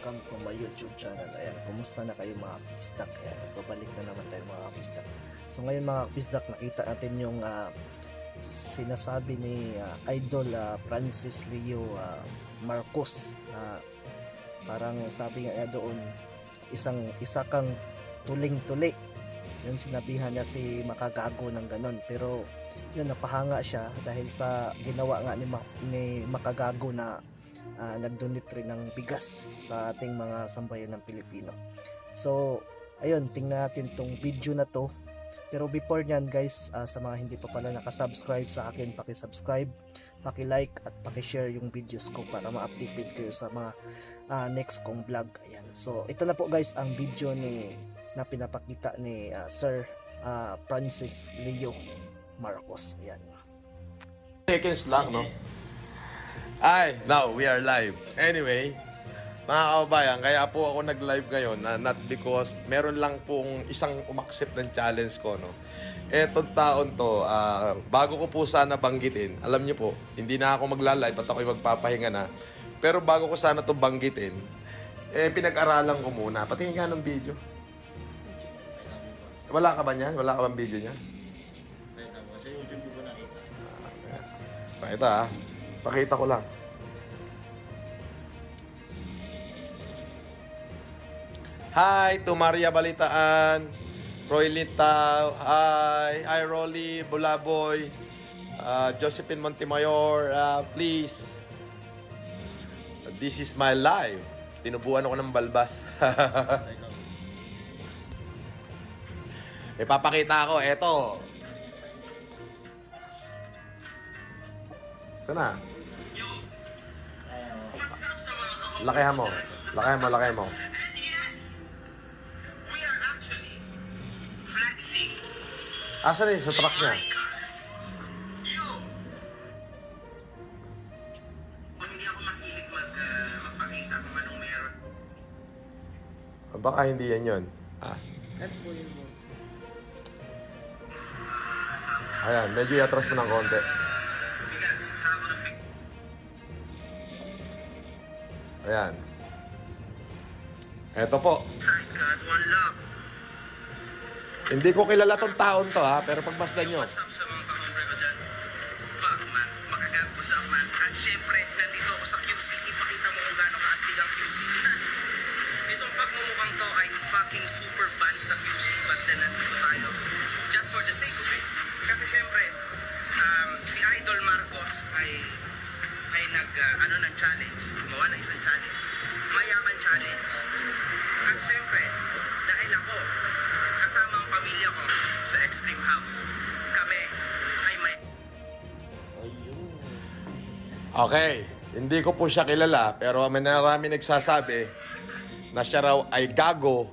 welcome to my YouTube channel. Ayan, kumusta na kayo mga kapistak? Ayan, babalik na naman tayo mga kapistak. So ngayon mga kapistak, nakita natin yung sinasabi ni Idol Francis Leo Marcos. Parang sabi nga doon, isa kang tuling-tuli. Yun, sinabihan niya si Makagago ng ganon. Pero yun, napahanga siya dahil sa ginawa nga ni Makagago na nag-donate rin ng bigas sa ating mga sambayan ng Pilipino. So ayun, tingnan natin tong video na to. Pero before nyan guys, sa mga hindi pa pala nakasubscribe sa akin, paki-subscribe, paki-like at paki-share yung videos ko para ma-updated kayo sa mga next kong vlog. Ayan. So ito na po guys ang video na pinapakita ni Sir Francis Leo Marcos. Ayan. Seconds lang, no? Ay, now we are live. Anyway, mga kababayan, kaya po ako nag-live ngayon, not because meron lang pong isang umaksip ng challenge ko, no? Etong taon to, bago ko po sana banggitin, alam niyo po, hindi na ako magla-live at ako'y magpapahinga na. Pero bago ko sana to banggitin, pinag-aralan ko muna. Patingin nga ng video. Wala ka ba niyan? Wala ka bang video niyan? Sa YouTube ko nakita. Pakita Pakita ko lang. Hi to Maria Balitaan, Roy Lintao, hi Rolly, Bulaboy, Josephine Montemayor, please. This is my live. Tinubuan ako ng balbas. Ipapakita ko, eto. Sana? Lakihan mo. Lakihan mo. Asan yun sa truck niya? Baka hindi yan yun. Ayan, medyo i-atras mo ng konti. Ayan. Eto po. Hindi ko kilala tong taon to pero pagmasdan nyo. What's up sa mga ka-hombre ko dyan? Fuck man, Makagag, what's up man? At syempre, nandito ako sa QC. Ipakita mo kung gano'ng kaastig ang QC. Itong pagmumukhang to ay fucking super fan sa QC. But then nandito tayo just for the sake of it. Kasi syempre, si Idol Marcos ay nag-challenge. Gumawa ng isang challenge. Mayaman challenge. At syempre, dahil ako, kasama ang pamilya ko sa Extreme House, kami ay may... Okay. Hindi ko po siya kilala, pero marami nagsasabi na siya raw ay gago.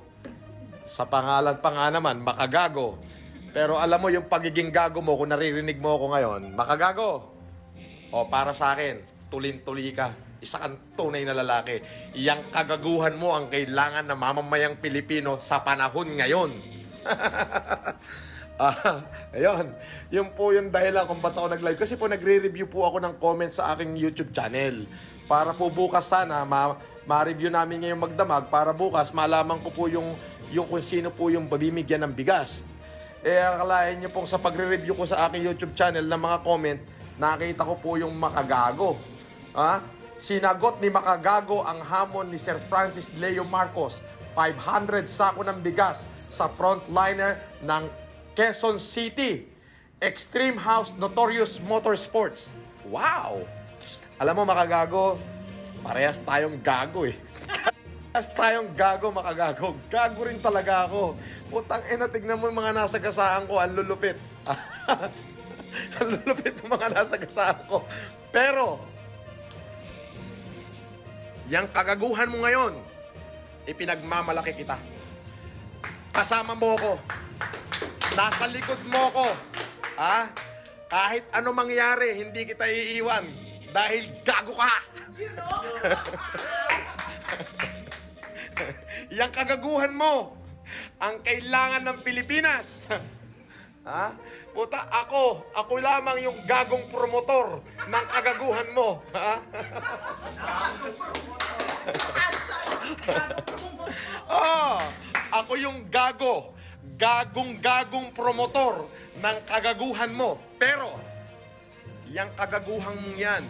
Sa pangalan pa nga naman, Makagago. Pero alam mo yung pagiging gago mo, kung naririnig mo ako ngayon, Makagago. O para sa akin, tulin-tuli ka. Isa kang tunay na lalaki. Iyang kagaguhan mo ang kailangan ng mamamayang Pilipino sa panahon ngayon. Ayun. Yun po yung dahilan kung ba't ako nag-live. Kasi po nagre-review po ako ng comments sa aking YouTube channel. Para po bukas sana, ma-review namin ngayong magdamag. Para bukas, malaman ko po yung kung sino po yung babimigyan ng bigas. Akalain nyo pong sa pagre-review ko sa aking YouTube channel ng mga comment, nakita ko po yung Makagago. Sinagot ni Makagago ang hamon ni Sir Francis Leo Marcos. 500 sako ng bigas sa frontliner ng Quezon City. Extreme House Notorious Motorsports. Wow! Alam mo Makagago, parehas tayong gago Parehas tayong gago, Makagago. Gago rin talaga ako. Putang ina, tignan mo yung mga nasa gasaan ko. Ang lulupit. Ang lulupit ng mga nasa gasaan ko. Pero, yang kagaguhan mo ngayon, ipinagmamalaki kita. Kasama mo ko. Nasa likod mo ko. Kahit ano mangyari, hindi kita iiwan. Dahil gago ka. Yang kagaguhan mo, ang kailangan ng Pilipinas. Puta, ako lamang yung gagong promotor ng kagaguhan mo. Ako yung gagong promotor ng kagaguhan mo. Pero, yung kagaguhan mong yan,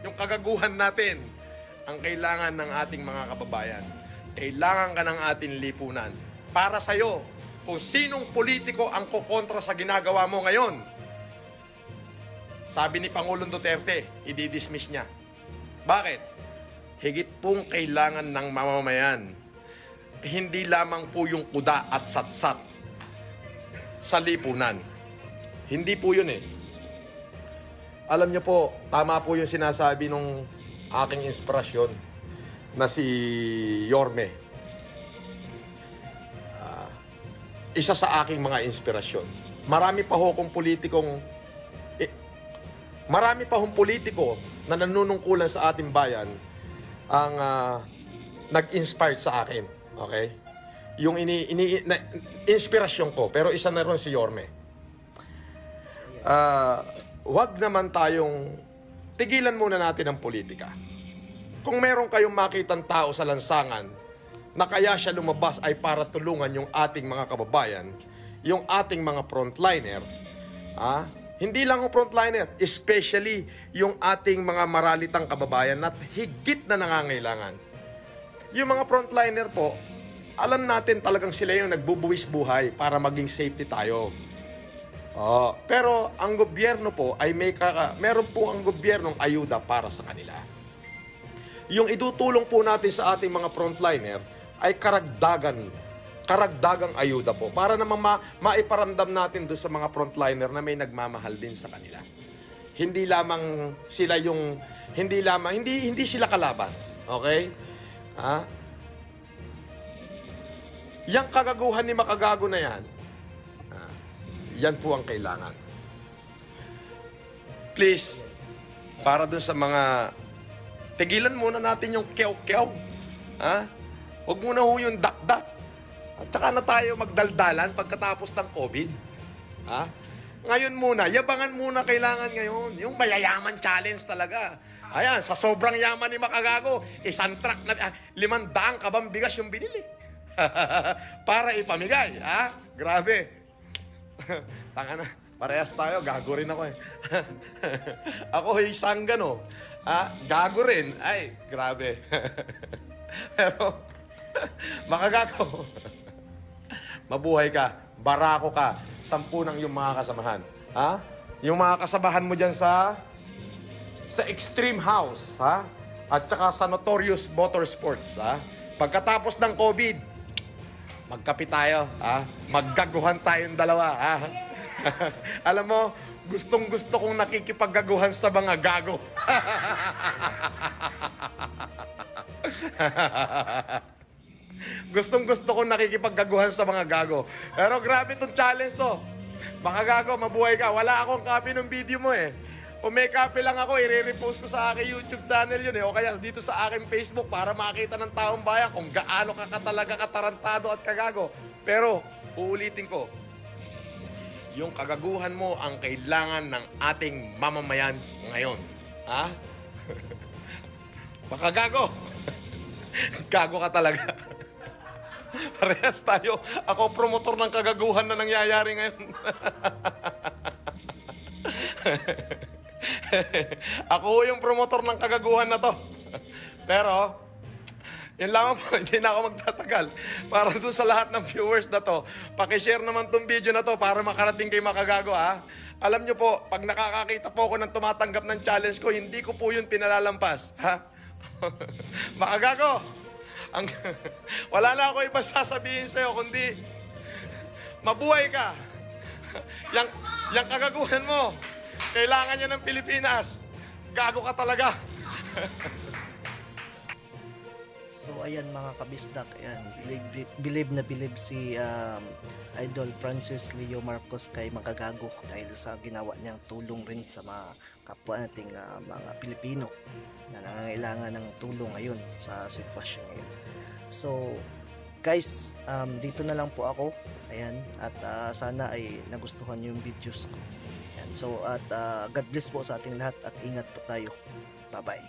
yung kagaguhan natin, ang kailangan ng ating mga kababayan. Kailangan ka ng ating lipunan. Para sa'yo, kung sinong politiko ang kukontra sa ginagawa mo ngayon. Sabi ni Pangulong Duterte, i-dismiss niya. Bakit? Higit pong kailangan ng mamamayan. Hindi lamang po yung kuda at satsat sa lipunan. Hindi po yun eh. Alam niyo po, tama po yung sinasabi nung aking inspirasyon na si Yorme. Isa sa aking mga inspirasyon. Marami pa hong politiko na nanunungkulan sa ating bayan ang nag-inspired sa akin. Okay? Yung inspirasyon ko, pero isa na rin si Yorme. Wag naman tayong tigilan muna natin ang politika. Kung meron kayong makitang tao sa lansangan na kaya siya lumabas ay para tulungan yung ating mga kababayan, yung ating mga frontliner, hindi lang ang frontliner, especially yung ating mga maralitang kababayan na higit na nangangailangan. Yung mga frontliner po, alam natin talagang sila yung nagbubuwis buhay para maging safety tayo. Pero ang gobyerno po ay meron po ang gobyernong ayuda para sa kanila. Yung itutulong po natin sa ating mga frontliner ay karagdagang ayuda po para naman maiparamdam natin doon sa mga frontliner na may nagmamahal din sa kanila. Hindi lamang sila yung hindi sila kalaban. Okay? Yang kagaguhan ni makagago na yan, yan po ang kailangan. Please, para dun sa mga, tigilan muna natin yung kew-kew. Huwag muna ho yung dak-dak. At saka na tayo magdaldalan pagkatapos ng COVID. Ngayon muna, yabangan muna kailangan ngayon. Yung mayayaman challenge talaga. Ayan, sa sobrang yaman ni makagago, isang truck na 500 kabang bigas yung binili. Para ipamigay. Grabe. Tanga na. Parehas tayo. Gago rin ako eh. Ako isang gano. Gago rin. Ay, grabe. Pero, makagago. Mabuhay ka. Barako ka. 10 ng yung mga kasamahan. Yung mga kasamahan mo dyan sa Extreme House. At saka sa Notorious Motorsports. Pagkatapos ng COVID, magkape tayo. Maggaguhan tayong dalawa. Alam mo, gustong-gusto kong nakikipaggaguhan sa mga gago. Gustong-gusto kong nakikipaggaguhan sa mga gago. Pero grabe itong challenge to. Baka gago, mabuhay ka. Wala akong copy ng video mo eh. Kung may copy lang ako, i-repost ko sa aking YouTube channel yun eh. O kaya dito sa aking Facebook para makita ng taong bayan kung gaano ka talaga katarantado at kagago. Pero, uulitin ko, yung kagaguhan mo ang kailangan ng ating mamamayan ngayon. Baka gago. Gago ka talaga. Parehas tayo. Ako promotor ng kagaguhan na nangyayari ngayon. Ako yung promotor ng kagaguhan na to. Pero, yun lang po, hindi na ako magtatagal. Para doon sa lahat ng viewers na to, pakishare naman tong video na to para makarating kay makagago Alam nyo po, pag nakakakita po ako ng tumatanggap ng challenge ko, hindi ko po yun pinalalampas. Makagago! Wala na ako iba sasabihin sa'yo, kundi mabuhay ka. Yang kagaguhan mo, kailangan niya ng Pilipinas. Gago ka talaga. So ayan mga kabisdak, ayan, believe si Idol Francis Leo Marcos kay magagago dahil sa ginawa niyang tulong rin sa mga kapwa nating mga Pilipino na nangangailangan ng tulong ngayon sa sitwasyon ngayon. So guys, dito na lang po ako. Ayan, at sana ay nagustuhan niyo yung videos ko. Ayan, so at God bless po sa ating lahat at ingat po tayo. Bye-bye.